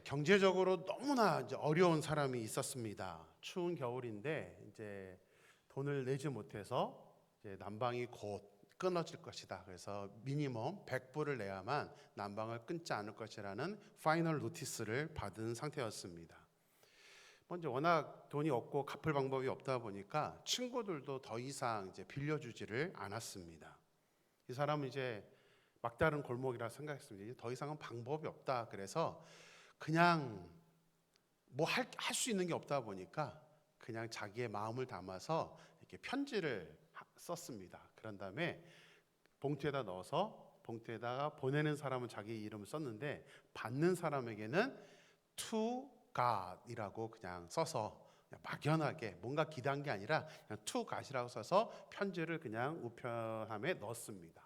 경제적으로 너무나 이제 어려운 사람이 있었습니다. 추운 겨울인데 이제 돈을 내지 못해서 이제 난방이 곧 끊어질 것이다. 그래서 미니멈 100불을 내야만 난방을 끊지 않을 것이라는 파이널 노티스를 받은 상태였습니다. 먼저 워낙 돈이 없고 갚을 방법이 없다 보니까 친구들도 더 이상 이제 빌려주지를 않았습니다. 이 사람은 이제 막다른 골목이라 생각했습니다. 더 이상은 방법이 없다. 그래서 그냥 뭐 할 수 있는 게 없다 보니까 그냥 자기의 마음을 담아서 이렇게 편지를 썼습니다. 그런 다음에 봉투에다 넣어서 봉투에다가 보내는 사람은 자기 이름을 썼는데 받는 사람에게는 to God이라고 그냥 써서 그냥 막연하게 뭔가 기대한 게 아니라 그냥 to God이라고 써서 편지를 그냥 우편함에 넣었습니다.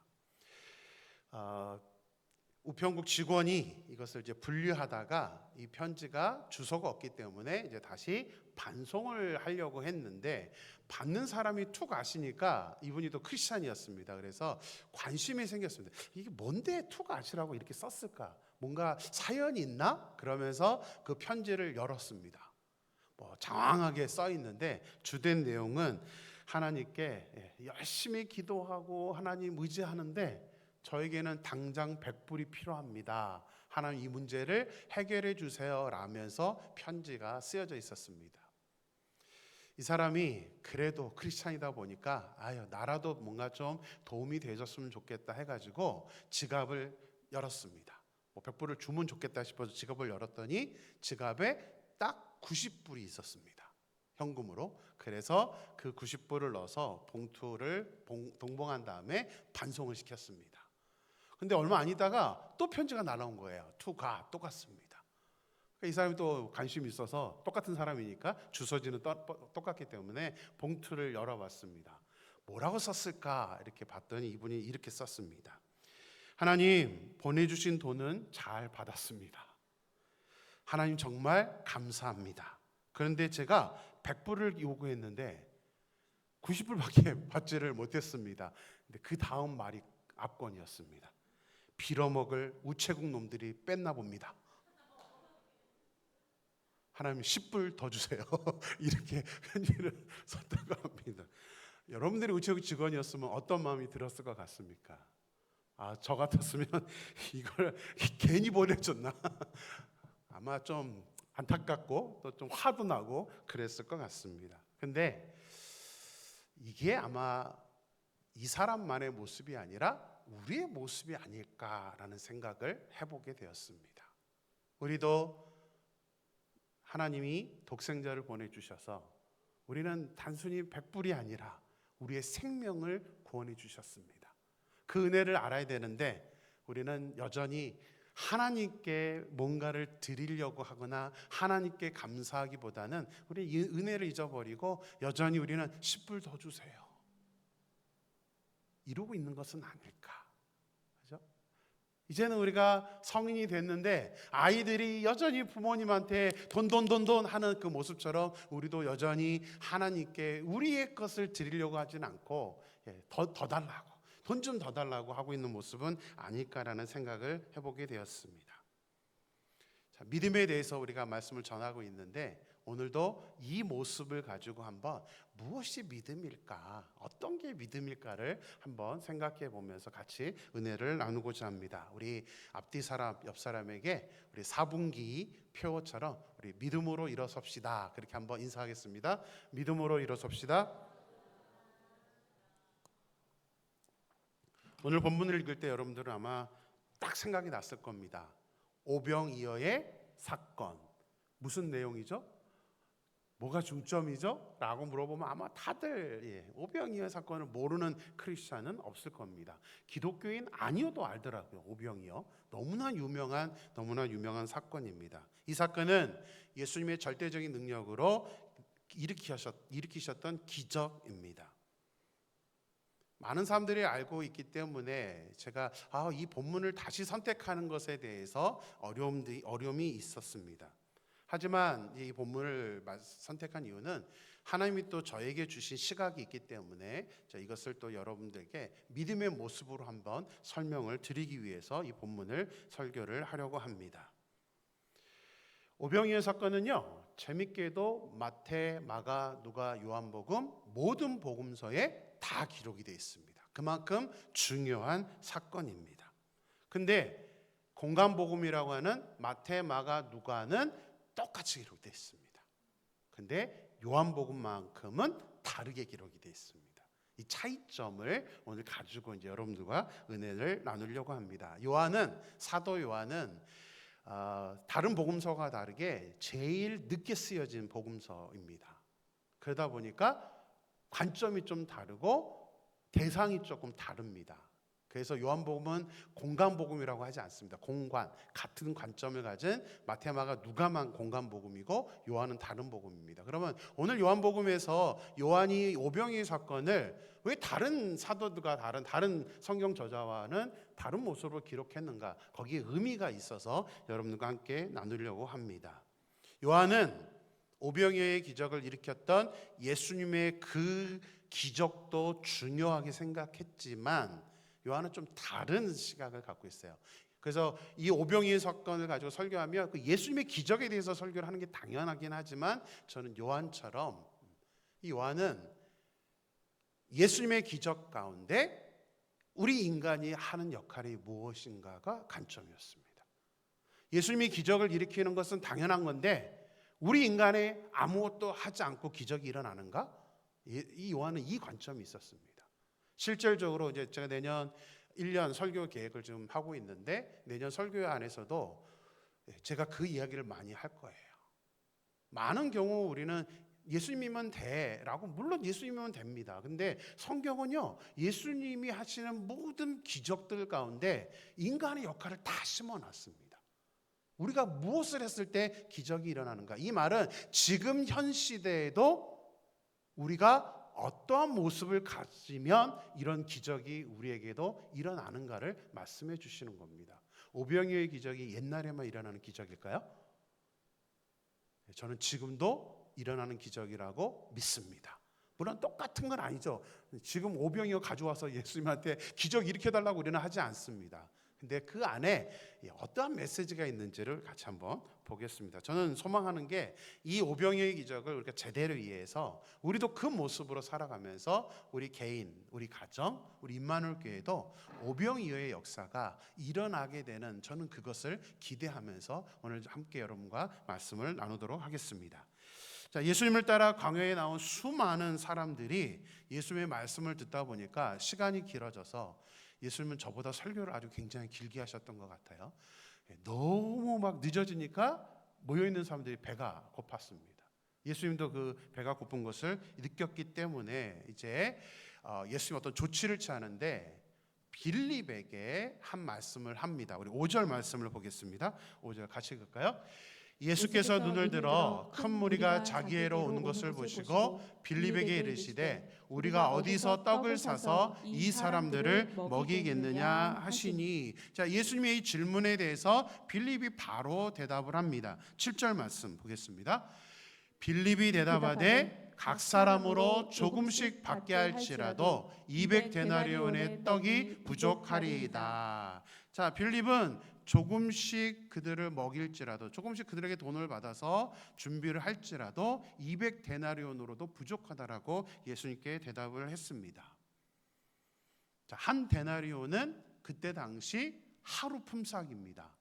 우편국 직원이 이것을 이제 분류하다가 이 편지가 주소가 없기 때문에 이제 다시 반송을 하려고 했는데 받는 사람이 툭 아시니까 이분이 또 크리스찬이었습니다. 그래서 관심이 생겼습니다. 이게 뭔데 툭 아시라고 이렇게 썼을까? 뭔가 사연이 있나? 그러면서 그 편지를 열었습니다. 뭐 장황하게 써 있는데 주된 내용은 하나님께 열심히 기도하고 하나님 의지하는데 저에게는 당장 100불이 필요합니다. 하나님 이 문제를 해결해 주세요 라면서 편지가 쓰여져 있었습니다. 이 사람이 그래도 크리스찬이다 보니까 나라도 뭔가 좀 도움이 되줬으면 좋겠다 해가지고 지갑을 열었습니다. 뭐 100불을 주면 좋겠다 싶어서 지갑을 열었더니 지갑에 딱 90불이 있었습니다. 현금으로. 그래서 그 90불을 넣어서 봉투를 동봉한 다음에 반송을 시켰습니다. 근데 얼마 안 있다가 또 편지가 날아온 거예요. 투가 똑같습니다. 이 사람이 또 관심이 있어서 똑같은 사람이니까 주소지는 똑같기 때문에 봉투를 열어봤습니다. 뭐라고 썼을까 이렇게 봤더니 이분이 이렇게 썼습니다. 하나님 보내주신 돈은 잘 받았습니다. 하나님 정말 감사합니다. 그런데 제가 100불을 요구했는데 90불밖에 받지를 못했습니다. 근데 그 다음 말이 압권이었습니다. 빌어먹을 우체국 놈들이 뺐나 봅니다. 하나님 10불 더 주세요. 이렇게 편지를 썼다고 합니다. 여러분들이 우체국 직원이었으면 어떤 마음이 들었을 것 같습니까? 저 같았으면 이걸 괜히 보내줬나? 아마 좀 안타깝고 또 좀 화도 나고 그랬을 것 같습니다. 근데 이게 아마 이 사람만의 모습이 아니라 우리의 모습이 아닐까라는 생각을 해보게 되었습니다. 우리도 하나님이 독생자를 보내주셔서 우리는 단순히 100불이 아니라 우리의 생명을 구원해 주셨습니다. 그 은혜를 알아야 되는데 우리는 여전히 하나님께 뭔가를 드리려고 하거나 하나님께 감사하기보다는 우리 이 은혜를 잊어버리고 여전히 우리는 10불 더 주세요 이러고 있는 것은 아닐까? 그죠? 이제는 우리가 성인이 됐는데 아이들이 여전히 부모님한테 돈 하는 그 모습처럼 우리도 여전히 하나님께 우리의 것을 드리려고 하진 않고 더 달라고 돈 좀 더 달라고 하고 있는 모습은 아닐까라는 생각을 해보게 되었습니다. 자, 믿음에 대해서 우리가 말씀을 전하고 있는데 오늘도 이 모습을 가지고 한번 무엇이 믿음일까, 어떤 게 믿음일까를 한번 생각해 보면서 같이 은혜를 나누고자 합니다. 우리 앞뒤 사람, 옆 사람에게 우리 4분기 표처럼 우리 믿음으로 일어섭시다. 그렇게 한번 인사하겠습니다. 믿음으로 일어섭시다. 오늘 본문을 읽을 때 여러분들은 아마 딱 생각이 났을 겁니다. 오병이어의 사건. 무슨 내용이죠? 뭐가 중점이죠? 라고 물어보면 아마 다들 오병이어 사건을 모르는 크리스찬은 없을 겁니다. 기독교인 아니어도 알더라고요. 오병이어 너무나 유명한 사건입니다. 이 사건은 예수님의 절대적인 능력으로 일으키셨던 기적입니다. 많은 사람들이 알고 있기 때문에 제가 이 본문을 다시 선택하는 것에 대해서 어려움이 있었습니다. 하지만 이 본문을 선택한 이유는 하나님이 또 저에게 주신 시각이 있기 때문에 이것을 또 여러분들께 믿음의 모습으로 한번 설명을 드리기 위해서 이 본문을 설교를 하려고 합니다. 오병이어 사건은요, 재밌게도 마태, 마가, 누가, 요한복음 모든 복음서에 다 기록이 되어 있습니다. 그만큼 중요한 사건입니다. 근데 공간복음이라고 하는 마태, 마가, 누가는 똑같이 기록되어 있습니다. 근데 요한복음만큼은 다르게 기록이 되어 있습니다. 이 차이점을 오늘 가지고 이제 여러분들과 은혜를 나누려고 합니다. 사도 요한은 다른 복음서와 다르게 제일 늦게 쓰여진 복음서입니다. 그러다 보니까 관점이 좀 다르고 대상이 조금 다릅니다. 그래서 요한복음은 공간복음이라고 하지 않습니다. 같은 관점을 가진 마태마가 누가만 공간복음이고 요한은 다른 복음입니다. 그러면 오늘 요한복음에서 요한이 오병이어 사건을 왜 다른 사도들과 다른 성경 저자와는 다른 모습으로 기록했는가? 거기에 의미가 있어서 여러분들과 함께 나누려고 합니다. 요한은 오병이어의 기적을 일으켰던 예수님의 그 기적도 중요하게 생각했지만 요한은 좀 다른 시각을 갖고 있어요. 그래서 이 오병이어 사건을 가지고 설교하면 그 예수님의 기적에 대해서 설교를 하는 게 당연하긴 하지만 저는 요한처럼 이 요한은 예수님의 기적 가운데 우리 인간이 하는 역할이 무엇인가가 관점이었습니다. 예수님이 기적을 일으키는 것은 당연한 건데 우리 인간이 아무것도 하지 않고 기적이 일어나는가? 이 요한은 이 관점이 있었습니다. 실질적으로 이제 제가 내년 1년 설교 계획을 좀 하고 있는데 내년 설교 안에서도 제가 그 이야기를 많이 할 거예요. 많은 경우 우리는 예수님이면 돼라고, 물론 예수님이면 됩니다. 근데 성경은요, 예수님이 하시는 모든 기적들 가운데 인간의 역할을 다 심어놨습니다. 우리가 무엇을 했을 때 기적이 일어나는가? 이 말은 지금 현 시대에도 우리가 어떠한 모습을 가지면 이런 기적이 우리에게도 일어나는가를 말씀해 주시는 겁니다. 오병이어의 기적이 옛날에만 일어나는 기적일까요? 저는 지금도 일어나는 기적이라고 믿습니다. 물론 똑같은 건 아니죠. 지금 오병이어 가져와서 예수님한테 기적 일으켜달라고 우리는 하지 않습니다. 근데 그 안에 어떠한 메시지가 있는지를 같이 한번 보겠습니다. 저는 소망하는 게 이 오병이어의 기적을 우리가 제대로 이해해서 우리도 그 모습으로 살아가면서 우리 개인, 우리 가정, 우리 임마누엘 교회도 오병이어의 역사가 일어나게 되는, 저는 그것을 기대하면서 오늘 함께 여러분과 말씀을 나누도록 하겠습니다. 자, 예수님을 따라 광야에 나온 수많은 사람들이 예수님의 말씀을 듣다 보니까 시간이 길어져서 예수님은 저보다 설교를 아주 굉장히 길게 하셨던 것 같아요. 너무 막 늦어지니까 모여있는 사람들이 배가 고팠습니다. 예수님도 그 배가 고픈 것을 느꼈기 때문에 이제 예수님 어떤 조치를 취하는데 빌립에게 한 말씀을 합니다. 우리 5절 말씀을 보겠습니다. 5절 같이 읽을까요? 예수께서 눈을 들어 큰 무리가 자기애로 오는 것을 보시고 빌립에게 이르시되 우리가 어디서 떡을 사서 이 사람들을 먹이겠느냐 하시니, 자, 예수님의 이 질문에 대해서 빌립이 바로 대답을 합니다. 7절 말씀 보겠습니다. 빌립이 대답하되 각 사람으로 조금씩 받게 할지라도 200데나리온의 떡이 부족하리이다. 자, 빌립은 조금씩 그들을 먹일지라도, 조금씩 그들에게 돈을 받아서 준비를 할지라도 200데나리온으로도 부족하다라고 예수님께 대답을 했습니다. 자, 한 데나리온은 그때 당시 하루 품삯입니다.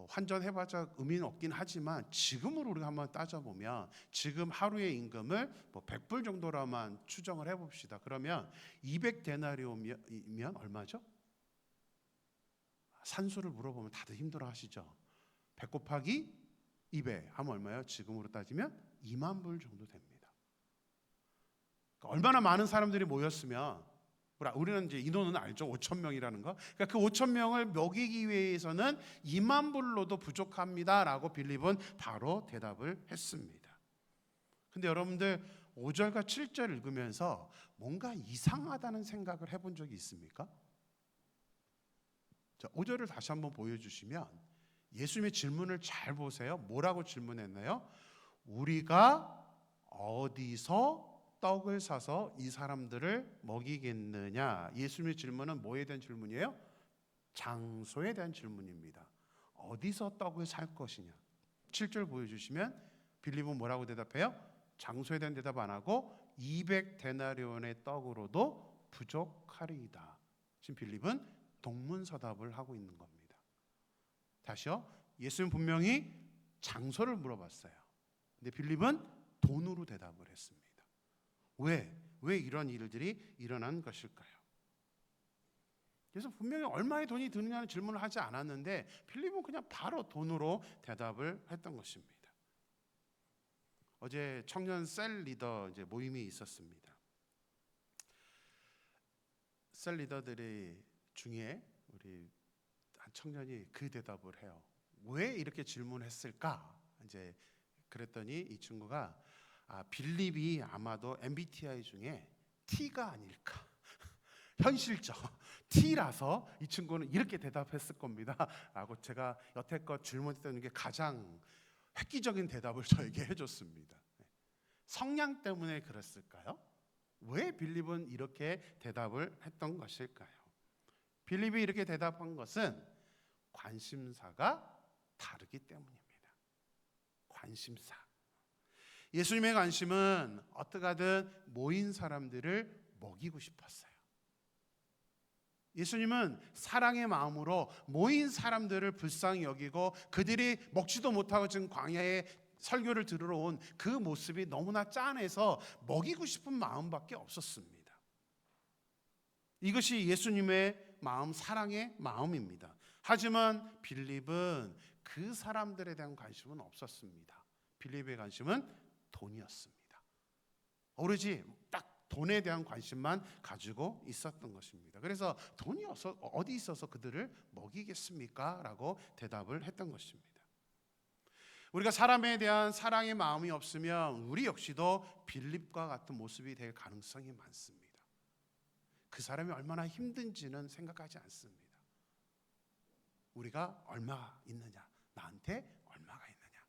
환전해봤자 의미는 없긴 하지만 지금으로 우리가 한번 따져보면 지금 하루의 임금을 100불 정도로만 추정을 해봅시다. 그러면 200데나리온이면 얼마죠? 산수를 물어보면 다들 힘들어 하시죠. 100 곱하기 200 하면 얼마예요? 지금으로 따지면 2만 불 정도 됩니다. 그러니까 얼마나 많은 사람들이 모였으면, 우리는 이제 인원은 알죠. 5천 명이라는 거. 그러니까 그 5천 명을 먹이기 위해서는 2만 불로도 부족합니다라고 빌립은 바로 대답을 했습니다. 근데 여러분들 5절과 7절 읽으면서 뭔가 이상하다는 생각을 해본 적이 있습니까? 자, 5절을 다시 한번 보여주시면 예수님의 질문을 잘 보세요. 뭐라고 질문했나요? 우리가 어디서 떡을 사서 이 사람들을 먹이겠느냐? 예수님의 질문은 뭐에 대한 질문이에요? 장소에 대한 질문입니다. 어디서 떡을 살 것이냐? 7절 보여주시면 빌립은 뭐라고 대답해요? 장소에 대한 대답 안 하고 200데나리온의 떡으로도 부족하리이다. 지금 빌립은 동문서답을 하고 있는 겁니다. 다시요. 예수님 분명히 장소를 물어봤어요. 근데 빌립은 돈으로 대답을 했습니다. 왜 이런 일들이 일어난 것일까요? 그래서 분명히 얼마의 돈이 드느냐는 질문을 하지 않았는데 빌립은 그냥 바로 돈으로 대답을 했던 것입니다. 어제 청년 셀 리더 이제 모임이 있었습니다. 셀 리더들이 중에 우리 한 청년이 그 대답을 해요. 왜 이렇게 질문했을까? 이제 그랬더니 이 친구가 빌립이 아마도 MBTI 중에 T가 아닐까? 현실적 T라서 이 친구는 이렇게 대답했을 겁니다. 라고 제가 여태껏 질문했던 게 가장 획기적인 대답을 저에게 해줬습니다. 성량 때문에 그랬을까요? 왜 빌립은 이렇게 대답을 했던 것일까요? 빌립이 이렇게 대답한 것은 관심사가 다르기 때문입니다. 관심사. 예수님의 관심은 어떻게 하든 모인 사람들을 먹이고 싶었어요. 예수님은 사랑의 마음으로 모인 사람들을 불쌍히 여기고 그들이 먹지도 못하고 지금 광야에 설교를 들으러 온 그 모습이 너무나 짠해서 먹이고 싶은 마음밖에 없었습니다. 이것이 예수님의 마음, 사랑의 마음입니다. 하지만 빌립은 그 사람들에 대한 관심은 없었습니다. 빌립의 관심은 돈이었습니다. 오로지 딱 돈에 대한 관심만 가지고 있었던 것입니다. 그래서 돈이 어디 있어서 그들을 먹이겠습니까? 라고 대답을 했던 것입니다. 우리가 사람에 대한 사랑의 마음이 없으면 우리 역시도 빌립과 같은 모습이 될 가능성이 많습니다. 그 사람이 얼마나 힘든지는 생각하지 않습니다. 우리가 얼마가 있느냐, 나한테 얼마가 있느냐,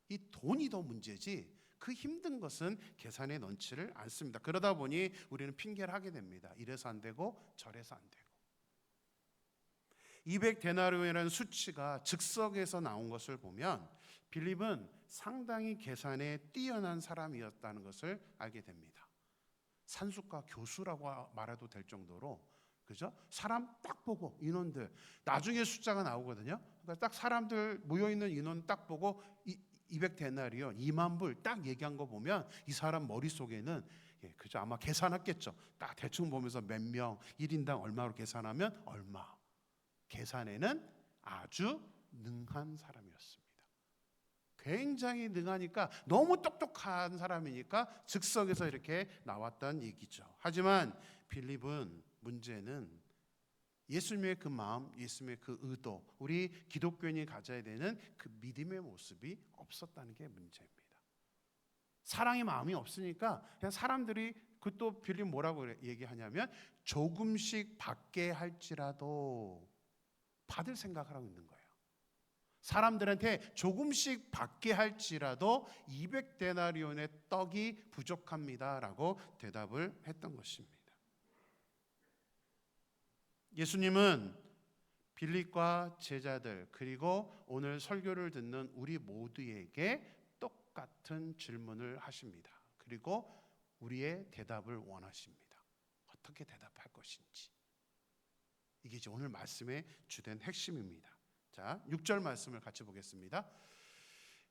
이 돈이 더 문제지 그 힘든 것은 계산에 넣지를 않습니다. 그러다 보니 우리는 핑계를 하게 됩니다. 이래서 안 되고 저래서 안 되고. 200데나리온이라는 수치가 즉석에서 나온 것을 보면 빌립은 상당히 계산에 뛰어난 사람이었다는 것을 알게 됩니다. 산수과 교수라고 말해도 될 정도로, 그죠? 사람 딱 보고 인원들 나중에 숫자가 나오거든요. 그러니까 딱 사람들 모여 있는 인원 딱 보고 200데나리온 2만 불 딱 얘기한 거 보면 이 사람 머릿속에는 그죠? 아마 계산했겠죠. 딱 대충 보면서 몇 명 1인당 얼마로 계산하면 얼마. 계산에는 아주 능한 사람이었습니다. 굉장히 능하니까 너무 똑똑한 사람이니까 즉석에서 이렇게 나왔던 얘기죠. 하지만 빌립은 문제는 예수님의 그 마음, 예수님의 그 의도, 우리 기독교인이 가져야 되는 그 믿음의 모습이 없었다는 게 문제입니다. 사랑의 마음이 없으니까 그냥 사람들이 그것도 빌립 뭐라고 얘기하냐면 조금씩 받게 할지라도 받을 생각을 하고 있는 거예요. 사람들한테 조금씩 받게 할지라도 200데나리온의 떡이 부족합니다라고 대답을 했던 것입니다. 예수님은 빌립과 제자들 그리고 오늘 설교를 듣는 우리 모두에게 똑같은 질문을 하십니다. 그리고 우리의 대답을 원하십니다. 어떻게 대답할 것인지. 이게 이제 오늘 말씀의 주된 핵심입니다. 자, 6절 말씀을 같이 보겠습니다.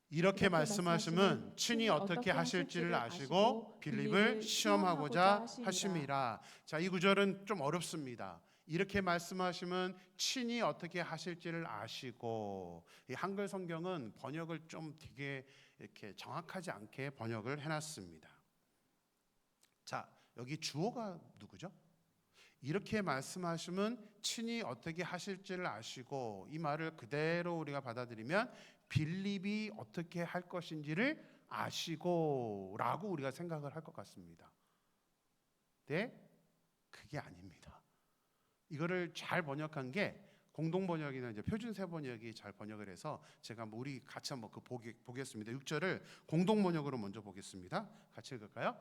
이렇게 말씀하심은 친히 어떻게 하실지를 아시고 빌립을 시험하고자 하심이라. 자, 이 구절은 좀 어렵습니다. 이렇게 말씀하시면 친히 어떻게 하실지를 아시고, 이 한글 성경은 번역을 좀 되게 이렇게 정확하지 않게 번역을 해놨습니다. 자, 여기 주어가 누구죠? 이렇게 말씀하시면 친히 어떻게 하실지를 아시고, 이 말을 그대로 우리가 받아들이면 빌립이 어떻게 할 것인지를 아시고 라고 우리가 생각을 할 것 같습니다. 네? 그게 아닙니다. 이거를 잘 번역한 게 공동 번역이나 이제 표준세 번역이 잘 번역을 해서 제가 우리 같이 한번 보겠습니다. 6절을 공동 번역으로 먼저 보겠습니다. 같이 읽을까요?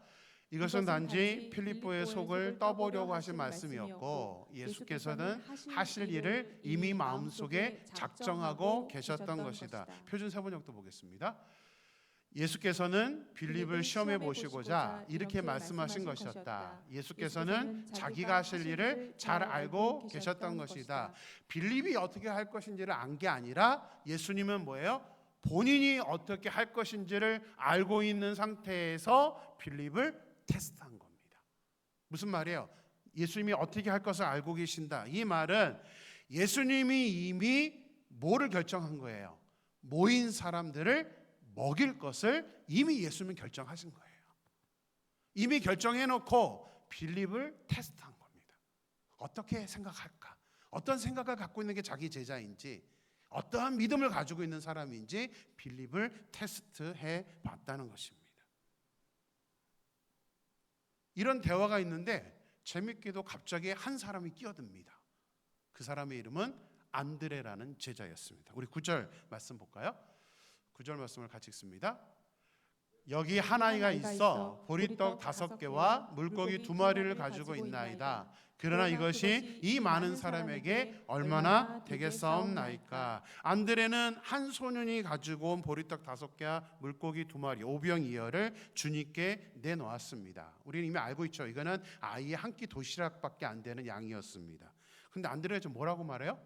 이것은 단지 필립보의 속을 떠보려고 하신 말씀이었고 예수께서는 하실 일을 이미 마음속에 작정하고 계셨던 것이다. 표준 세번역도 보겠습니다. 예수께서는 빌립을 시험해 보시고자 이렇게 말씀하신 것이었다. 예수께서는 자기가 하실 일을 잘 알고 계셨던 것이다. 빌립이 어떻게 할 것인지를 안 게 아니라 예수님은 뭐예요? 본인이 어떻게 할 것인지를 알고 있는 상태에서 빌립을 테스트한 겁니다. 무슨 말이에요? 예수님이 어떻게 할 것을 알고 계신다. 이 말은 예수님이 이미 뭐를 결정한 거예요? 모인 사람들을 먹일 것을 이미 예수님은 결정하신 거예요. 이미 결정해놓고 빌립을 테스트한 겁니다. 어떻게 생각할까? 어떤 생각을 갖고 있는 게 자기 제자인지, 어떠한 믿음을 가지고 있는 사람인지 빌립을 테스트해 봤다는 것입니다. 이런 대화가 있는데 재밌게도 갑자기 한 사람이 끼어듭니다. 그 사람의 이름은 안드레라는 제자였습니다. 우리 9절 말씀 볼까요? 9절 말씀을 같이 읽습니다. 여기 한 아이가 있어 보리떡 5개와 물고기 2마리를 가지고 있나이다. 그러나 이것이 이 많은 사람에게 얼마나 되겠사옵나이까. 안드레는 한 소년이 가지고 온 보리떡 5개와 물고기 2마리 오병이어를 주님께 내놓았습니다. 우리는 이미 알고 있죠. 이거는 아이의 한 끼 도시락밖에 안 되는 양이었습니다. 그런데 안드레가 지금 뭐라고 말해요?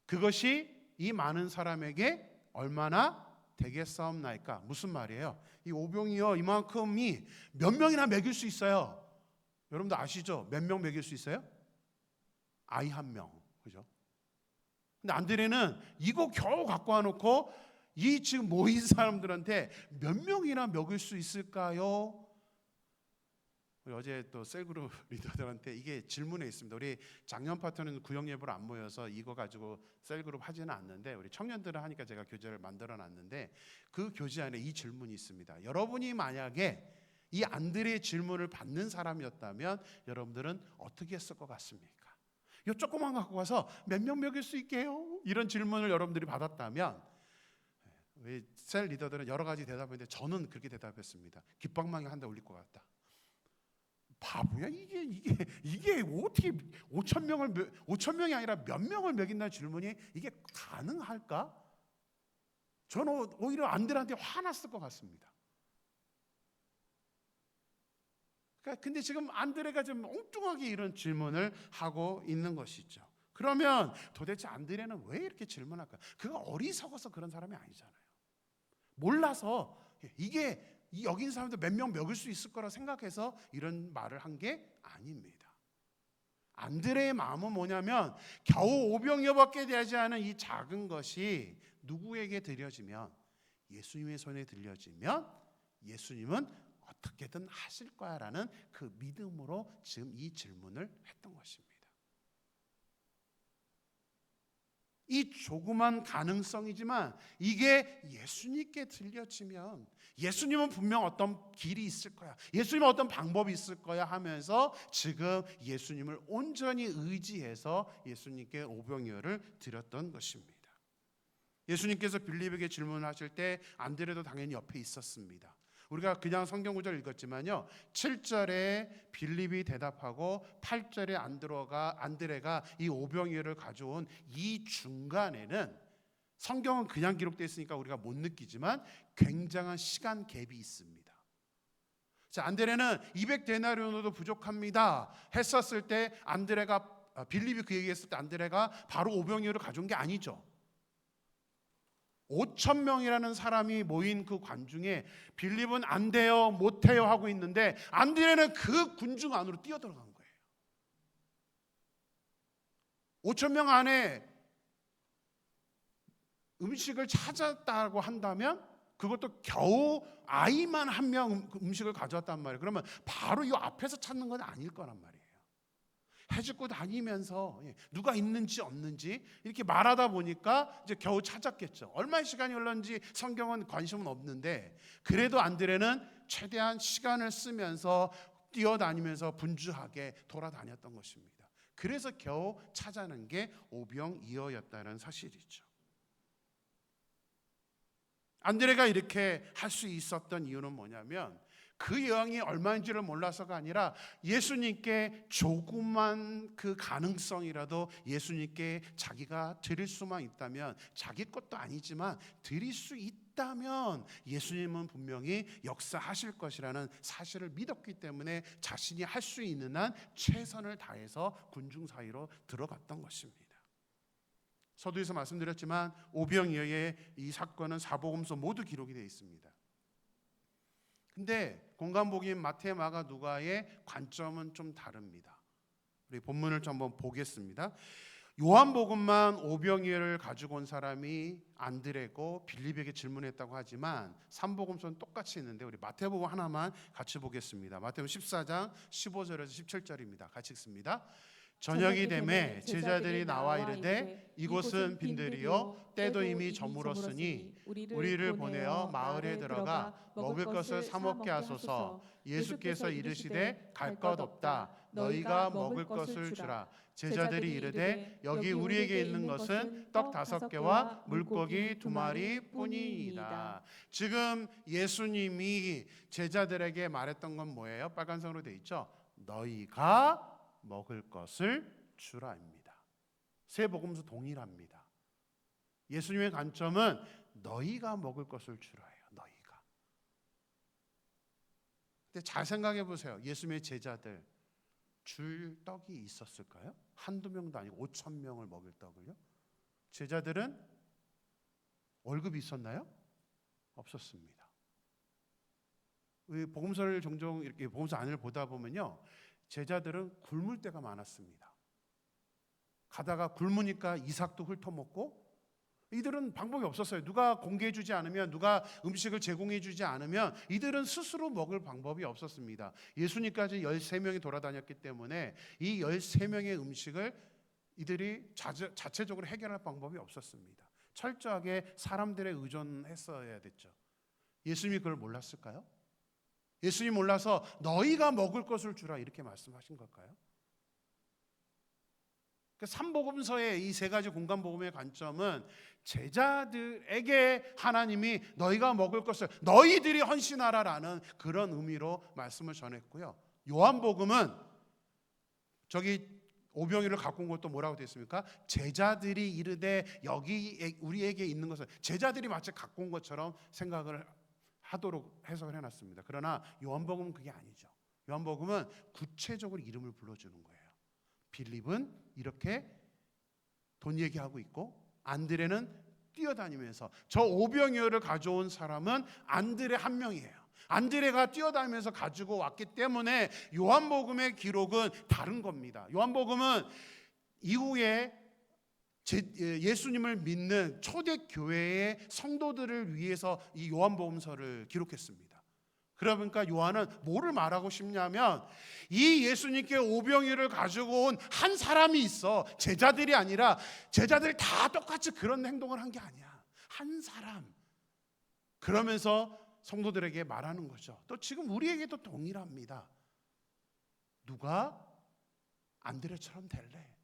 그것이 이 많은 사람에게 얼마나 되겠사옵나이까. 무슨 말이에요? 이 오병이어 이만큼이 몇 명이나 먹일 수 있어요? 여러분도 아시죠? 몇 명 먹일 수 있어요? 아이 1명, 그죠? 근데 안드레는 이거 겨우 갖고 와놓고 이 지금 모인 사람들한테 몇 명이나 먹일 수 있을까요? 우리 어제 또 셀그룹 리더들한테 이게 질문에 있습니다. 우리 작년 파트는 구역 예보를 안 모여서 이거 가지고 셀그룹 하지는 않는데 우리 청년들을 하니까 제가 교재를 만들어 놨는데 그 교재 안에 이 질문이 있습니다. 여러분이 만약에 이 안드레의 질문을 받는 사람이었다면 여러분들은 어떻게 했을 것 같습니까? 이 조그만 거 갖고 와서 몇 명 먹일 수 있게요? 이런 질문을 여러분들이 받았다면 우리 셀 리더들은 여러 가지 대답했는데 저는 그렇게 대답했습니다. 깃방망이 한 대 올릴 것 같다. 바보야 이게 어떻게 5,000명이 아니라 몇 명을 먹인다는 질문이 이게 가능할까? 저는 오히려 안드레한테 화났을 것 같습니다. 근데 지금 안드레가 좀 엉뚱하게 이런 질문을 하고 있는 것이죠. 그러면 도대체 안드레는 왜 이렇게 질문할까? 그가 어리석어서 그런 사람이 아니잖아요. 몰라서 이게 여긴 사람들 몇 명 먹일 수 있을 거라 생각해서 이런 말을 한 게 아닙니다. 안드레의 마음은 뭐냐면 겨우 오병이어밖에 되지 않은 이 작은 것이 누구에게 드려지면 예수님의 손에 들려지면 예수님은 어떻게든 하실 거야 라는 그 믿음으로 지금 이 질문을 했던 것입니다. 이 조그만 가능성이지만 이게 예수님께 들려지면 예수님은 분명 어떤 길이 있을 거야, 예수님은 어떤 방법이 있을 거야 하면서 지금 예수님을 온전히 의지해서 예수님께 오병이어를 드렸던 것입니다. 예수님께서 빌립에게 질문하실 때 안드레도 당연히 옆에 있었습니다. 우리가 그냥 성경 구절 읽었지만요, 7절에 빌립이 대답하고 8절에 안드레가 이 오병이어를 가져온 이 중간에는 성경은 그냥 기록되어 있으니까 우리가 못 느끼지만 굉장한 시간 갭이 있습니다. 자, 안드레는 200데나리온으로도 부족합니다 했었을 때 빌립이 그 얘기했을 때 안드레가 바로 오병이어를 가져온 게 아니죠. 5,000명이라는 사람이 모인 그 관중에 빌립은 안 돼요, 못 해요 하고 있는데 안드레는 그 군중 안으로 뛰어들어간 거예요. 5,000명 안에 음식을 찾았다고 한다면 그것도 겨우 아이만 1명 음식을 가져왔단 말이에요. 그러면 바로 이 앞에서 찾는 건 아닐 거란 말이에요. 해집고 다니면서 누가 있는지 없는지 이렇게 말하다 보니까 이제 겨우 찾았겠죠. 얼마의 시간이 흘렀는지 성경은 관심은 없는데 그래도 안드레는 최대한 시간을 쓰면서 뛰어다니면서 분주하게 돌아다녔던 것입니다. 그래서 겨우 찾아낸 게 오병이어였다는 사실이죠. 안드레가 이렇게 할 수 있었던 이유는 뭐냐면 그 여왕이 얼마인지를 몰라서가 아니라 예수님께 조그만 그 가능성이라도 예수님께 자기가 드릴 수만 있다면, 자기 것도 아니지만 드릴 수 있다면 예수님은 분명히 역사하실 것이라는 사실을 믿었기 때문에 자신이 할 수 있는 한 최선을 다해서 군중 사이로 들어갔던 것입니다. 서두에서 말씀드렸지만 오병이어의 이 사건은 사복음서 모두 기록이 되어 있습니다. 근데 공간복음 마태, 마가, 누가의 관점은 좀 다릅니다. 우리 본문을 좀 한번 보겠습니다. 요한복음만 오병이어를 가지고 온 사람이 안드레고 빌립에게 질문했다고 하지만 삼복음서는 똑같이 있는데 우리 마태복음 하나만 같이 보겠습니다. 마태복음 14장 15절에서 17절입니다. 같이 읽습니다. 저녁이 되매 제자들이 나와 이르되 이곳은 빈들이요 때도 이미 저물었으니 우리를 보내어 마을에 들어가 먹을 것을 사 먹게 하소서. 예수께서 이르시되 갈 것 없다. 너희가 먹을 것을 주라. 제자들이 이르되 여기 우리에게 있는 것은 떡 5개와 물고기 2마리 뿐이니이다. 지금 예수님이 제자들에게 말했던 건 뭐예요? 빨간색으로 되어 있죠. 너희가 먹을 것을 주라입니다. 세 복음서 동일합니다. 예수님의 관점은 너희가 먹을 것을 주라예요. 너희가. 근데 잘 생각해 보세요. 예수님의 제자들 줄 떡이 있었을까요? 한두 명도 아니고 5,000명을 먹일 떡을요? 제자들은 월급이 있었나요? 없었습니다. 복음서를 종종 이렇게 복음서 안을 보다 보면요, 제자들은 굶을 때가 많았습니다. 가다가 굶으니까 이삭도 훑어먹고, 이들은 방법이 없었어요. 누가 공개해 주지 않으면, 누가 음식을 제공해 주지 않으면 이들은 스스로 먹을 방법이 없었습니다. 예수님까지 13명이 돌아다녔기 때문에 이 13명의 음식을 이들이 자체적으로 해결할 방법이 없었습니다. 철저하게 사람들에 의존했어야 됐죠. 예수님이 그걸 몰랐을까요? 예수님이 몰라서 너희가 먹을 것을 주라 이렇게 말씀하신 걸까요? 삼복음서의 이 세 가지 공간복음의 관점은 제자들에게 하나님이 너희가 먹을 것을 너희들이 헌신하라라는 그런 의미로 말씀을 전했고요. 요한복음은 저기 오병이를 갖고 온 것도 뭐라고 되어 있습니까? 제자들이 이르되 여기 우리에게 있는 것을 제자들이 마치 갖고 온 것처럼 생각을 하도록 해석을 해놨습니다. 그러나 요한복음은 그게 아니죠. 요한복음은 구체적으로 이름을 불러주는 거예요. 빌립은 이렇게 돈 얘기하고 있고 안드레는 뛰어다니면서, 저 오병이어를 가져온 사람은 안드레 한 명이에요. 안드레가 뛰어다니면서 가지고 왔기 때문에 요한복음의 기록은 다른 겁니다. 요한복음은 이후에 예수님을 믿는 초대교회의 성도들을 위해서 이 요한복음서를 기록했습니다. 그러니까 요한은 뭐를 말하고 싶냐면, 이 예수님께 오병이어를 가지고 온 한 사람이 있어. 제자들이 아니라 제자들 다 똑같이 그런 행동을 한 게 아니야. 한 사람. 그러면서 성도들에게 말하는 거죠. 또 지금 우리에게도 동일합니다. 누가 안드레처럼 될래?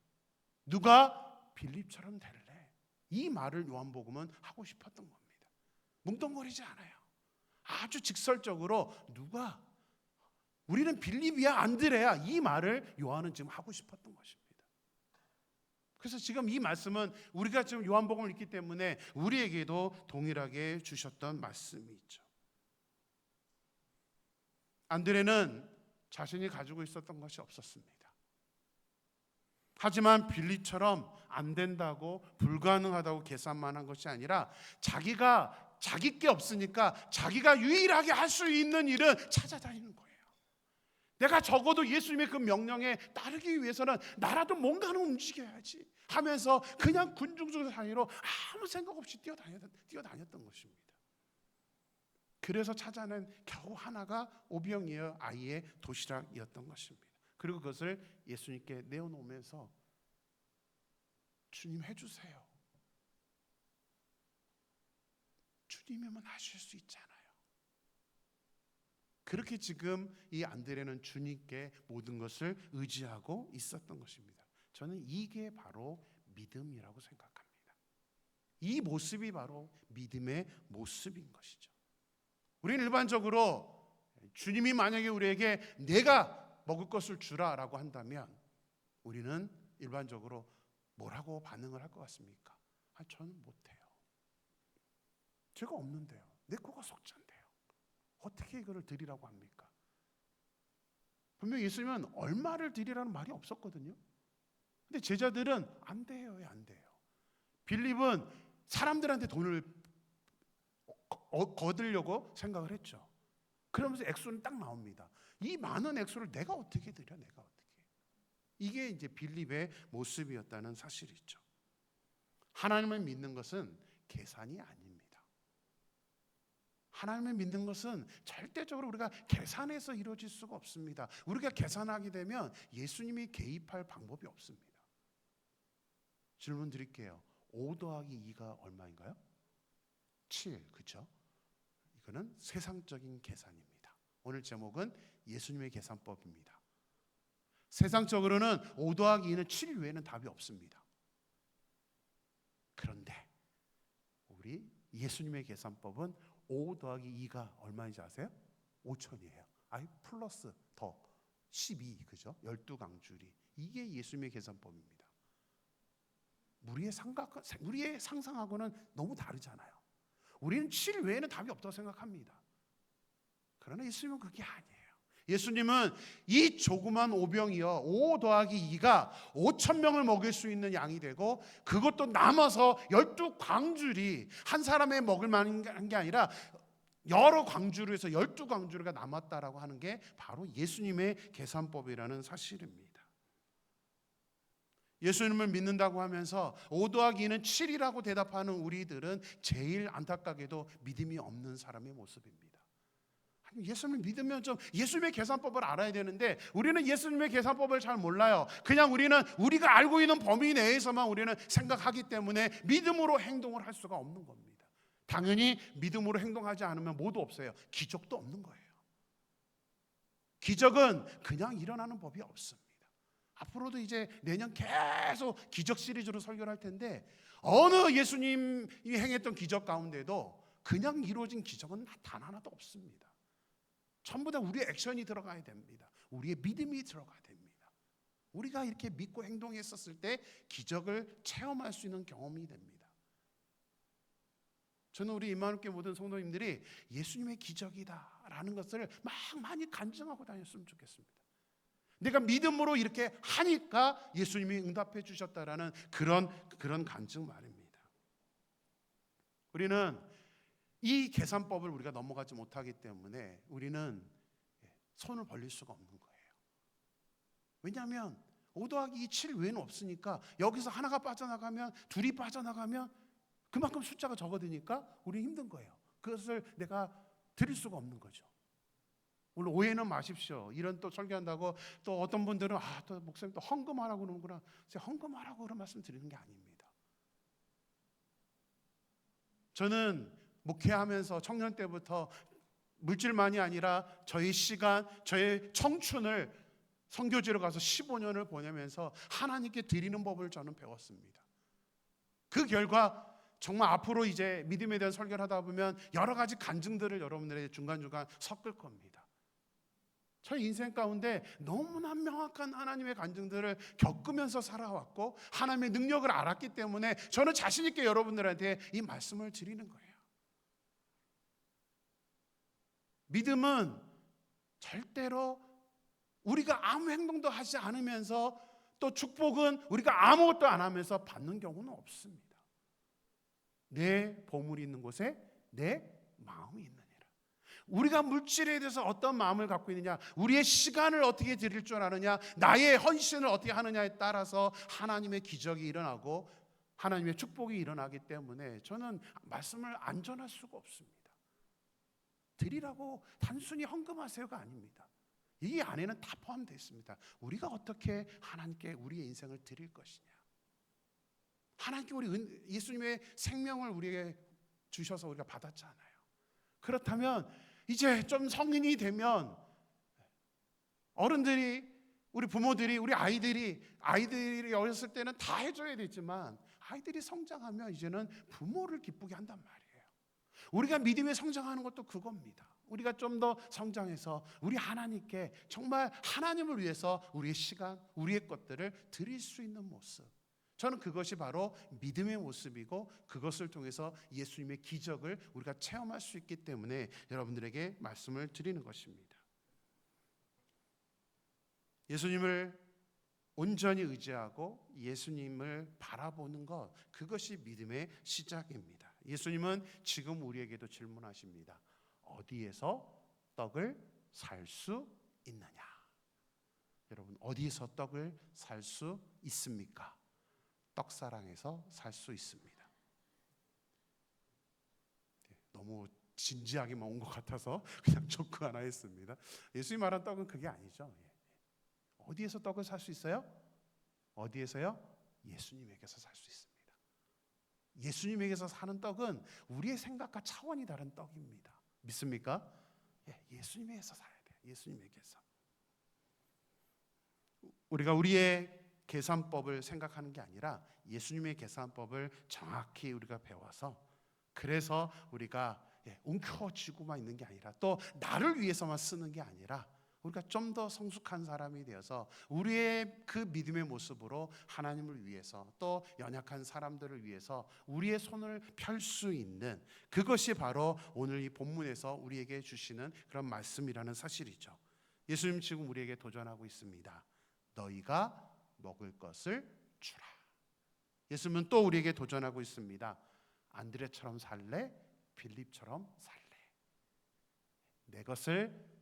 누가 빌립처럼 될래? 이 말을 요한복음은 하고 싶었던 겁니다. 뭉뚱거리지 않아요. 아주 직설적으로 누가, 우리는 빌립이야 안드레야, 이 말을 요한은 지금 하고 싶었던 것입니다. 그래서 지금 이 말씀은 우리가 지금 요한복음을 읽기 때문에 우리에게도 동일하게 주셨던 말씀이 있죠. 안드레는 자신이 가지고 있었던 것이 없었습니다. 하지만 빌립처럼 안 된다고, 불가능하다고 계산만 한 것이 아니라 자기 게 없으니까 자기가 유일하게 할 수 있는 일은 찾아다니는 거예요. 내가 적어도 예수님의 그 명령에 따르기 위해서는 나라도 뭔가는 움직여야지 하면서 그냥 군중들 사이로 아무 생각 없이 뛰어다녔던 것입니다. 그래서 찾아낸 겨우 하나가 오병이어 아이의 도시락이었던 것입니다. 그리고 그것을 예수님께 내어놓으면서 주님 해주세요. 주님이면 하실 수 있잖아요. 그렇게 지금 이 안드레는 주님께 모든 것을 의지하고 있었던 것입니다. 저는 이게 바로 믿음이라고 생각합니다. 이 모습이 바로 믿음의 모습인 것이죠. 우리는 일반적으로 주님이 만약에 우리에게 내가 먹을 것을 주라라고 한다면 우리는 일반적으로 뭐라고 반응을 할 것 같습니까? 저는 못해요. 제가 없는데요. 내 코가 속잔데요. 어떻게 이거를 드리라고 합니까? 분명히 예수님은 얼마를 드리라는 말이 없었거든요. 근데 제자들은 안 돼요. 안 돼요. 빌립은 사람들한테 돈을 거두려고 생각을 했죠. 그러면서 액수는 딱 나옵니다. 이 많은 액수를 내가 어떻게 드려? 내가 어떻게? 이게 이제 빌립의 모습이었다는 사실이죠. 하나님을 믿는 것은 계산이 아닙니다. 하나님을 믿는 것은 절대적으로 우리가 계산해서 이루어질 수가 없습니다. 우리가 계산하게 되면 예수님이 개입할 방법이 없습니다. 질문 드릴게요. 5 더하기 2가 얼마인가요? 7, 그렇죠? 이거는 세상적인 계산입니다. 오늘 제목은 예수님의 계산법입니다. 세상적으로는 5 더하기 2는 7 외에는 답이 없습니다. 그런데 우리 예수님의 계산법은 5 더하기 2가 얼마인지 아세요? 5천이에요. 플러스 더 12, 그죠? 12강줄이. 이게 예수님의 계산법입니다. 우리의 상상하고는 너무 다르잖아요. 우리는 7 외에는 답이 없다고 생각합니다. 그러나 예수님은 그게 아니에요. 예수님은 이 조그만 오병이어 5 더하기 2가 5천 명을 먹일 수 있는 양이 되고 그것도 남아서 12광줄이 한 사람의 먹을 만한 게 아니라 여러 광주로 해서 12광주가 남았다라고 하는 게 바로 예수님의 계산법이라는 사실입니다. 예수님을 믿는다고 하면서 5 더하기 2는 7이라고 대답하는 우리들은 제일 안타깝게도 믿음이 없는 사람의 모습입니다. 예수님을 믿으면 좀 예수님의 계산법을 알아야 되는데 우리는 예수님의 계산법을 잘 몰라요. 그냥 우리는 우리가 알고 있는 범위 내에서만 우리는 생각하기 때문에 믿음으로 행동을 할 수가 없는 겁니다. 당연히 믿음으로 행동하지 않으면 뭐도 없어요. 기적도 없는 거예요. 기적은 그냥 일어나는 법이 없습니다. 앞으로도 이제 내년 계속 기적 시리즈로 설교를 할 텐데 어느 예수님이 행했던 기적 가운데도 그냥 이루어진 기적은 단 하나도 없습니다. 전부 다 우리의 액션이 들어가야 됩니다. 우리의 믿음이 들어가야 됩니다. 우리가 이렇게 믿고 행동했었을 때 기적을 체험할 수 있는 경험이 됩니다. 저는 우리 임마누엘교회 모든 성도님들이 예수님의 기적이다라는 것을 막 많이 간증하고 다녔으면 좋겠습니다. 내가 믿음으로 이렇게 하니까 예수님이 응답해 주셨다라는 그런 간증 말입니다. 우리는 이 계산법을 우리가 넘어가지 못하기 때문에 우리는 손을 벌릴 수가 없는 거예요. 왜냐하면 5 더하기 2, 7 외에는 없으니까 여기서 하나가 빠져나가면 둘이 빠져나가면 그만큼 숫자가 적어드니까 우리는 힘든 거예요. 그것을 내가 드릴 수가 없는 거죠. 물론 오해는 마십시오. 이런 또 설교한다고 또 어떤 분들은 또 목사님 또 헌금하라고 그러는구나. 제가 헌금하라고 그런 말씀 드리는 게 아닙니다. 저는 목회하면서 청년 때부터 물질만이 아니라 저의 시간, 저의 청춘을 선교지로 가서 15년을 보내면서 하나님께 드리는 법을 저는 배웠습니다. 그 결과 정말 앞으로 이제 믿음에 대한 설교를 하다 보면 여러 가지 간증들을 여러분들에게 중간중간 섞을 겁니다. 저희 인생 가운데 너무나 명확한 하나님의 간증들을 겪으면서 살아왔고 하나님의 능력을 알았기 때문에 저는 자신 있게 여러분들한테 이 말씀을 드리는 거예요. 믿음은 절대로 우리가 아무 행동도 하지 않으면서 또 축복은 우리가 아무것도 안 하면서 받는 경우는 없습니다. 내 보물이 있는 곳에 내 마음이 있느니라. 우리가 물질에 대해서 어떤 마음을 갖고 있느냐, 우리의 시간을 어떻게 드릴 줄 아느냐, 나의 헌신을 어떻게 하느냐에 따라서 하나님의 기적이 일어나고 하나님의 축복이 일어나기 때문에 저는 말씀을 안 전할 수가 없습니다. 드리라고 단순히 헌금하세요가 아닙니다. 이 안에는 다 포함되어 있습니다. 우리가 어떻게 하나님께 우리의 인생을 드릴 것이냐, 하나님께 우리 예수님의 생명을 우리에게 주셔서 우리가 받았잖아요. 그렇다면 이제 좀 성인이 되면 어른들이, 우리 부모들이, 우리 아이들이 어렸을 때는 다 해줘야 되지만 아이들이 성장하면 이제는 부모를 기쁘게 한단 말이에요. 우리가 믿음에 성장하는 것도 그겁니다. 우리가 좀 더 성장해서 우리 하나님께 정말 하나님을 위해서 우리의 시간, 우리의 것들을 드릴 수 있는 모습. 저는 그것이 바로 믿음의 모습이고 그것을 통해서 예수님의 기적을 우리가 체험할 수 있기 때문에 여러분들에게 말씀을 드리는 것입니다. 예수님을 온전히 의지하고 예수님을 바라보는 것, 그것이 믿음의 시작입니다. 예수님은 지금 우리에게도 질문하십니다. 어디에서 떡을 살 수 있느냐? 여러분, 어디에서 떡을 살 수 있습니까? 떡사랑에서 살 수 있습니다. 너무 진지하게만 온 것 같아서 그냥 조크 하나 했습니다. 예수님 말한 떡은 그게 아니죠. 어디에서 떡을 살 수 있어요? 어디에서요? 예수님에게서 살 수 있습니다. 예수님에게서 사는 떡은 우리의 생각과 차원이 다른 떡입니다. 믿습니까? 예수님에게서 살아야 돼요. 예수님에게서. 우리가 우리의 계산법을 생각하는 게 아니라 예수님의 계산법을 정확히 우리가 배워서, 그래서 우리가 움켜쥐고만 있는 게 아니라 또 나를 위해서만 쓰는 게 아니라 우리가 좀 더 성숙한 사람이 되어서 우리의 그 믿음의 모습으로 하나님을 위해서 또 연약한 사람들을 위해서 우리의 손을 펼 수 있는, 그것이 바로 오늘 이 본문에서 우리에게 주시는 그런 말씀이라는 사실이죠. 예수님 지금 우리에게 도전하고 있습니다. 너희가 먹을 것을 주라. 예수님은 또 우리에게 도전하고 있습니다. 안드레처럼 살래? 빌립처럼 살래? 내 것을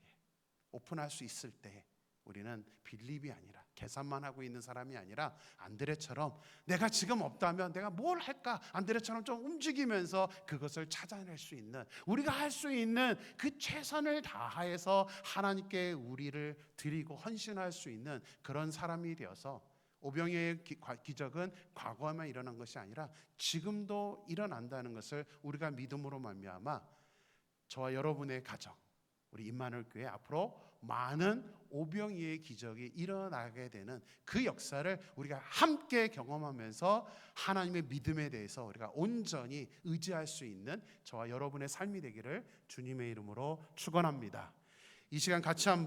오픈할 수 있을 때 우리는 빌립이 아니라, 계산만 하고 있는 사람이 아니라 안드레처럼 내가 지금 없다면 내가 뭘 할까? 안드레처럼 좀 움직이면서 그것을 찾아낼 수 있는, 우리가 할 수 있는 그 최선을 다해서 하나님께 우리를 드리고 헌신할 수 있는 그런 사람이 되어서, 오병이의 기적은 과거에만 일어난 것이 아니라 지금도 일어난다는 것을 우리가 믿음으로 말미암아 저와 여러분의 가정, 우리 임마누엘 교회 앞으로 많은 오병이의 기적이 일어나게 되는 그 역사를 우리가 함께 경험하면서 하나님의 믿음에 대해서 우리가 온전히 의지할 수 있는 저와 여러분의 삶이 되기를 주님의 이름으로 축원합니다. 이 시간 같이 한번